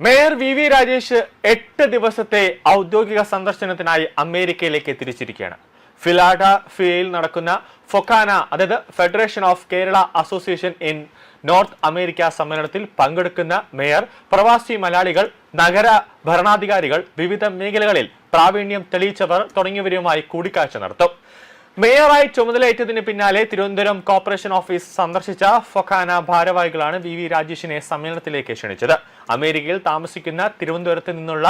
Mayor V Rajesh 8 ദിവസത്തെ ഔദ്യോഗിക സന്ദർശനത്തിനായി അമേരിക്കയിലേക്ക് തിരിച്ചിരിക്കുകയാണ്. ഫിലാഡൽഫിയയിൽ നടക്കുന്ന ഫൊക്കാന, അതായത് federation of Kerala association in north America സമ്മേളനത്തിൽ പങ്കെടുക്കുന്ന മേയർ പ്രവാസി മലയാളികൾ, നഗര ഭരണാധികാരികൾ, വിവിധ മേഖലകളിൽ പ്രാവീണ്യം തെളിയിച്ചവർ തുടങ്ങിയവരുമായി കൂടിക്കാഴ്ച നടത്തും. മേയറായി ചുമതലയേറ്റതിന് പിന്നാലെ തിരുവനന്തപുരം കോർപ്പറേഷൻ ഓഫീസ് സന്ദർശിച്ച ഫൊക്കാന ഭാരവാഹികളാണ് വി രാജേഷിനെ സമ്മേളനത്തിലേക്ക് ക്ഷണിച്ചത്. അമേരിക്കയിൽ താമസിക്കുന്ന തിരുവനന്തപുരത്ത് നിന്നുള്ള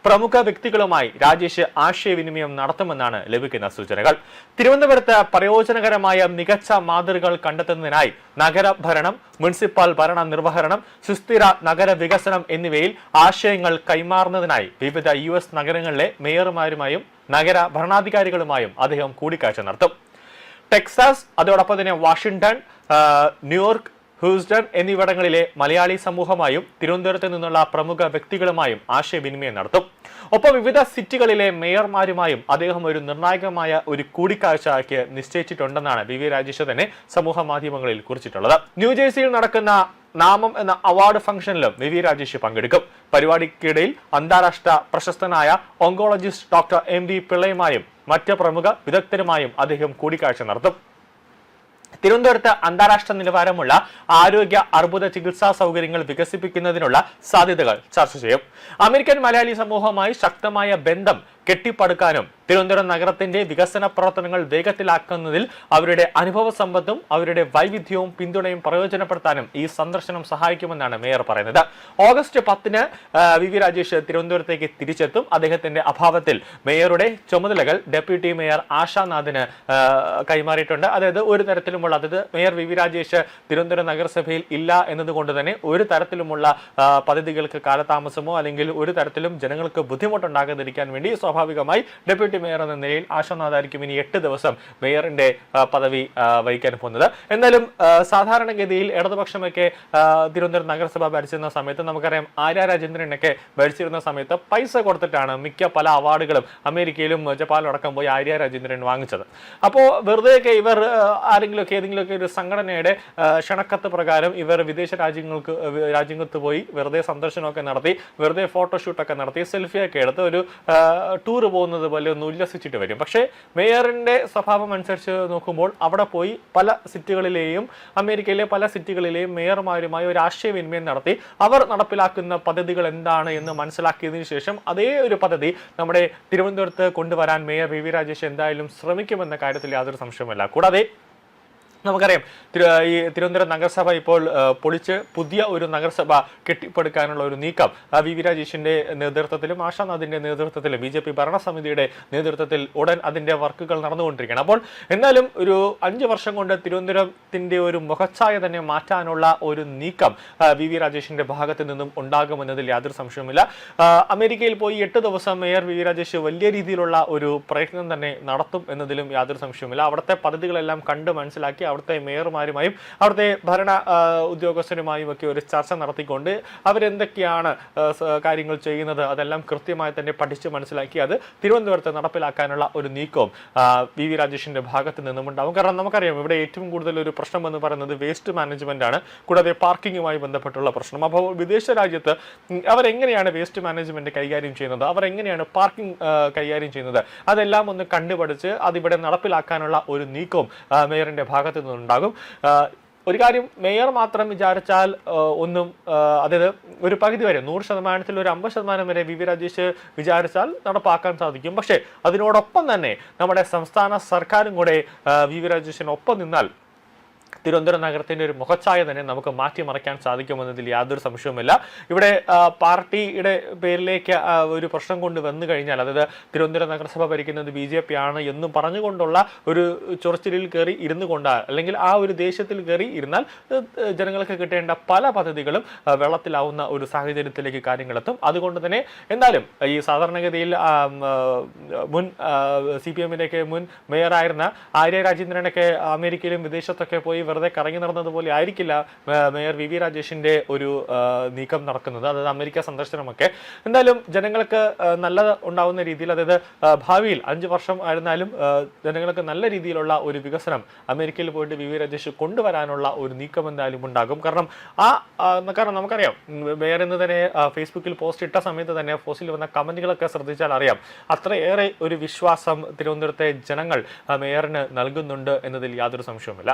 പ്രമുഖ വ്യക്തികളുമായി രാജേഷ് ആശയവിനിമയം നടത്തുമെന്നാണ് ലഭിക്കുന്ന സൂചനകൾ. തിരുവനന്തപുരത്ത് പ്രയോജനകരമായ മികച്ച മാതൃകകൾ കണ്ടെത്തുന്നതിനായി നഗരഭരണം, മുനിസിപ്പൽ ഭരണ നിർവഹണം, സുസ്ഥിര നഗര വികസനം എന്നിവയിൽ ആശയങ്ങൾ കൈമാറുന്നതിനായി വിവിധ US നഗരങ്ങളിലെ മേയർമാരുമായും നഗര ഭരണാധികാരികളുമായും അദ്ദേഹം കൂടിക്കാഴ്ച നടത്തും. ടെക്സാസ്, അതോടൊപ്പം തന്നെ വാഷിംഗ്ടൺ, ന്യൂയോർക്ക്, ഹൂസ്റ്റൺ എന്നിവിടങ്ങളിലെ മലയാളി സമൂഹമായും തിരുവനന്തപുരത്ത് നിന്നുള്ള പ്രമുഖ വ്യക്തികളുമായും ആശയവിനിമയം നടത്തും. ഒപ്പം വിവിധ സിറ്റികളിലെ മേയർമാരുമായും അദ്ദേഹം ഒരു നിർണായകമായ ഒരു കൂടിക്കാഴ്ചയ്ക്ക് നിശ്ചയിച്ചിട്ടുണ്ടെന്നാണ് വി രാജേഷ് തന്നെ സമൂഹ മാധ്യമങ്ങളിൽ കുറിച്ചിട്ടുള്ളത്. ന്യൂജേഴ്സിയിൽ നടക്കുന്ന നാമം എന്ന അവാർഡ് ഫംഗ്ഷനിലും വി രാജേഷ് പങ്കെടുക്കും. പരിപാടിക്കിടയിൽ അന്താരാഷ്ട്ര പ്രശസ്തനായ ഓങ്കോളജിസ്റ്റ് ഡോക്ടർ MV പിള്ളയുമായും മറ്റ് പ്രമുഖ വിദഗ്ധരുമായും അദ്ദേഹം കൂടിക്കാഴ്ച നടത്തും. തിരുവനന്തപുരത്ത് അന്താരാഷ്ട്ര നിലവാരമുള്ള ആരോഗ്യ അർബുദ ചികിത്സാ സൗകര്യങ്ങൾ വികസിപ്പിക്കുന്നതിനുള്ള സാധ്യതകൾ ചർച്ച ചെയ്യും. അമേരിക്കൻ മലയാളി സമൂഹവുമായി ശക്തമായ ബന്ധം കെട്ടിപ്പടുക്കാനും തിരുവനന്തപുരം നഗരത്തിന്റെ വികസന പ്രവർത്തനങ്ങൾ വേഗത്തിലാക്കുന്നതിൽ അവരുടെ അനുഭവ സമ്പത്തും അവരുടെ വൈവിധ്യവും പിന്തുണയും പ്രയോജനപ്പെടുത്താനും ഈ സന്ദർശനം സഹായിക്കുമെന്നാണ് മേയർ പറയുന്നത്. ഓഗസ്റ്റ് 10-ന് വി രാജേഷ് തിരുവനന്തപുരത്തേക്ക് തിരിച്ചെത്തും. അദ്ദേഹത്തിന്റെ അഭാവത്തിൽ മേയറുടെ ചുമതലകൾ ഡെപ്യൂട്ടി മേയർ ആശാനാഥിന് കൈമാറിയിട്ടുണ്ട്. അതായത് ഒരു തരത്തിലുമുള്ള, അതായത് മേയർ വി രാജേഷ് തിരുവനന്തപുരം നഗരസഭയിൽ ഇല്ല എന്നതുകൊണ്ട് തന്നെ ഒരു തരത്തിലുമുള്ള പദ്ധതികൾക്ക് കാലതാമസമോ അല്ലെങ്കിൽ ഒരു തരത്തിലും ജനങ്ങൾക്ക് ബുദ്ധിമുട്ടുണ്ടാകാതിരിക്കാൻ വേണ്ടി സ്വാഭാവികമായി ഡെപ്യൂട്ടി മേയർ എന്ന നിലയിൽ ആശാനാഥായിരിക്കും ഇനി 8 ദിവസം മേയറിന്റെ പദവി വഹിക്കാൻ പോകുന്നത്. എന്നാലും സാധാരണഗതിയിൽ ഇടതുപക്ഷമൊക്കെ തിരുവനന്തപുരം നഗരസഭ ഭരിച്ചിരുന്ന സമയത്ത് നമുക്കറിയാം, ആര്യ രാജേന്ദ്രനൊക്കെ ഭരിച്ചിരുന്ന സമയത്ത് പൈസ കൊടുത്തിട്ടാണ് മിക്ക പല അവാർഡുകളും അമേരിക്കയിലും ജപ്പാനിലും അടക്കം പോയി ആര്യ രാജേന്ദ്രൻ വാങ്ങിച്ചത്. അപ്പോൾ വെറുതെയൊക്കെ ഇവർ ആരെങ്കിലുമൊക്കെ ഏതെങ്കിലുമൊക്കെ ഒരു സംഘടനയുടെ ക്ഷണക്കത്ത് പ്രകാരം ഇവർ വിദേശ രാജ്യങ്ങൾക്ക് പോയി വെറുതെ സന്ദർശനമൊക്കെ നടത്തി, വെറുതെ ഫോട്ടോഷൂട്ടൊക്കെ നടത്തി, സെൽഫിയൊക്കെ എടുത്ത് ഒരു ടൂർ പോകുന്നത് പോലെ ഒന്ന് ഉല്ലസിച്ചിട്ട് വരും. പക്ഷേ മേയറിന്റെ സ്വഭാവം അനുസരിച്ച് നോക്കുമ്പോൾ അവിടെ പോയി പല സിറ്റികളിലെയും അമേരിക്കയിലെ പല സിറ്റികളിലെയും മേയർമാരുമായി ഒരു ആശയവിനിമയം നടത്തി അവർ നടപ്പിലാക്കുന്ന പദ്ധതികൾ എന്താണ് എന്ന് മനസ്സിലാക്കിയതിനു ശേഷം അതേ ഒരു പദ്ധതി നമ്മുടെ തിരുവനന്തപുരത്ത് കൊണ്ടുവരാൻ മേയർ വി രാജേഷ് എന്തായാലും ശ്രമിക്കുമെന്ന കാര്യത്തിൽ യാതൊരു സംശയവുമില്ല. കൂടാതെ നമുക്കറിയാം, ഈ തിരുവനന്തപുരം നഗരസഭ ഇപ്പോൾ പൊളിച്ച് പുതിയ ഒരു നഗരസഭ കെട്ടിപ്പടുക്കാനുള്ള ഒരു നീക്കം വി രാജേഷിന്റെ നേതൃത്വത്തിലും ആശാനാഥിന്റെ നേതൃത്വത്തിലും BJP ഭരണസമിതിയുടെ നേതൃത്വത്തിൽ ഉടൻ അതിന്റെ വർക്കുകൾ നടന്നുകൊണ്ടിരിക്കുകയാണ്. അപ്പോൾ എന്നാലും ഒരു 5 വർഷം കൊണ്ട് തിരുവനന്തപുരത്തിന്റെ ഒരു മുഖച്ഛായ തന്നെ മാറ്റാനുള്ള ഒരു നീക്കം വി രാജേഷിന്റെ ഭാഗത്ത് നിന്നും ഉണ്ടാകുമെന്നതിൽ യാതൊരു സംശയവുമില്ല. അമേരിക്കയിൽ പോയി 8 ദിവസം മേയർ വി രാജേഷ് വലിയ രീതിയിലുള്ള ഒരു പ്രയത്നം തന്നെ നടത്തും എന്നതിലും യാതൊരു സംശയവുമില്ല. അവിടുത്തെ പദ്ധതികളെല്ലാം കണ്ട് മനസ്സിലാക്കി അവിടുത്തെ മേയർമാരുമായും അവിടുത്തെ ഭരണ ഉദ്യോഗസ്ഥരുമായും ഒക്കെ ഒരു ചർച്ച നടത്തിക്കൊണ്ട് അവരെന്തൊക്കെയാണ് കാര്യങ്ങൾ ചെയ്യുന്നത് അതെല്ലാം കൃത്യമായി തന്നെ പഠിച്ച് മനസ്സിലാക്കി അത് തിരുവനന്തപുരത്ത് നടപ്പിലാക്കാനുള്ള ഒരു നീക്കവും വി രാജേഷിന്റെ ഭാഗത്ത് നിന്നും ഉണ്ടാവും. കാരണം നമുക്കറിയാം, ഇവിടെ ഏറ്റവും കൂടുതൽ ഒരു പ്രശ്നം എന്ന് പറയുന്നത് വേസ്റ്റ് മാനേജ്മെന്റ് ആണ്, കൂടാതെ പാർക്കിങ്ങുമായി ബന്ധപ്പെട്ടുള്ള പ്രശ്നം. അപ്പോൾ വിദേശ രാജ്യത്ത് അവരെങ്ങനെയാണ് വേസ്റ്റ് മാനേജ്മെന്റ് കൈകാര്യം ചെയ്യുന്നത്, അവരെങ്ങനെയാണ് പാർക്കിംഗ് കൈകാര്യം ചെയ്യുന്നത്, അതെല്ലാം ഒന്ന് കണ്ടുപഠിച്ച് അതിവിടെ നടപ്പിലാക്കാനുള്ള ഒരു നീക്കവും മേയറിന്റെ ഭാഗത്ത് നിന്നുണ്ടാകും. ഒരു കാര്യം മേയർ മാത്രം വിചാരിച്ചാൽ ഒന്നും, അതായത് ഒരു പരിധി വരെ 100%-ൽ ഒരു 50% വരെ വി രാജേഷ് വിചാരിച്ചാൽ നടപ്പാക്കാൻ സാധിക്കും. പക്ഷേ അതിനോടൊപ്പം തന്നെ നമ്മുടെ സംസ്ഥാന സർക്കാരും കൂടെ വി രാജേഷിനൊപ്പം നിന്നാൽ തിരുവനന്തപുരം നഗരത്തിന്റെ ഒരു മുഖച്ഛായ തന്നെ നമുക്ക് മാറ്റിമറിക്കാൻ സാധിക്കുമെന്നതിൽ യാതൊരു സംശയവുമില്ല. ഇവിടെ പാർട്ടിയുടെ പേരിലേക്ക് ഒരു പ്രശ്നം കൊണ്ട് വന്നു കഴിഞ്ഞാൽ, അതായത് തിരുവനന്തപുരം നഗരസഭ ഭരിക്കുന്നത് BJP ആണ് എന്നും പറഞ്ഞുകൊണ്ടുള്ള ഒരു ചൊറിച്ചിലിൽ കയറി ഇരുന്നു കൊണ്ടാൽ, അല്ലെങ്കിൽ ആ ഒരു ദേശത്തിൽ കയറി ഇരുന്നാൽ ജനങ്ങൾക്ക് കിട്ടേണ്ട പല പദ്ധതികളും വെള്ളത്തിലാവുന്ന ഒരു സാഹചര്യത്തിലേക്ക് കാര്യങ്ങളെത്തും. അതുകൊണ്ട് തന്നെ എന്തായാലും ഈ സാധാരണഗതിയിൽ മുൻ CPM-ന്റെയൊക്കെ മുൻ മേയറായിരുന്ന ആര്യ രാജേന്ദ്രനൊക്കെ അമേരിക്കയിലും വിദേശത്തൊക്കെ പോയി വെറുതെ കറങ്ങി നടന്നതുപോലെ ആയിരിക്കില്ല മേയർ വി രാജേഷിന്റെ ഒരു നീക്കം നടക്കുന്നത്, അതായത് അമേരിക്ക സന്ദർശനമൊക്കെ. എന്തായാലും ജനങ്ങൾക്ക് നല്ലത് ഉണ്ടാവുന്ന രീതിയിൽ, അതായത് ഭാവിയിൽ 5 വർഷം ആയിരുന്നാലും ജനങ്ങൾക്ക് നല്ല രീതിയിലുള്ള ഒരു വികസനം അമേരിക്കയിൽ പോയിട്ട് വി രാജേഷ് കൊണ്ടുവരാനുള്ള ഒരു നീക്കം എന്തായാലും ഉണ്ടാകും. കാരണം നമുക്കറിയാം, മേയർ എന്ന് തന്നെ ഫേസ്ബുക്കിൽ പോസ്റ്റ് ഇട്ട സമയത്ത് തന്നെ പോസ്റ്റിൽ വന്ന കമന്റുകളൊക്കെ ശ്രദ്ധിച്ചാൽ അറിയാം, അത്രയേറെ ഒരു വിശ്വാസം തിരുവനന്തപുരത്തെ ജനങ്ങൾ മേയറിന് നൽകുന്നുണ്ട് എന്നതിൽ യാതൊരു സംശയവുമില്ല.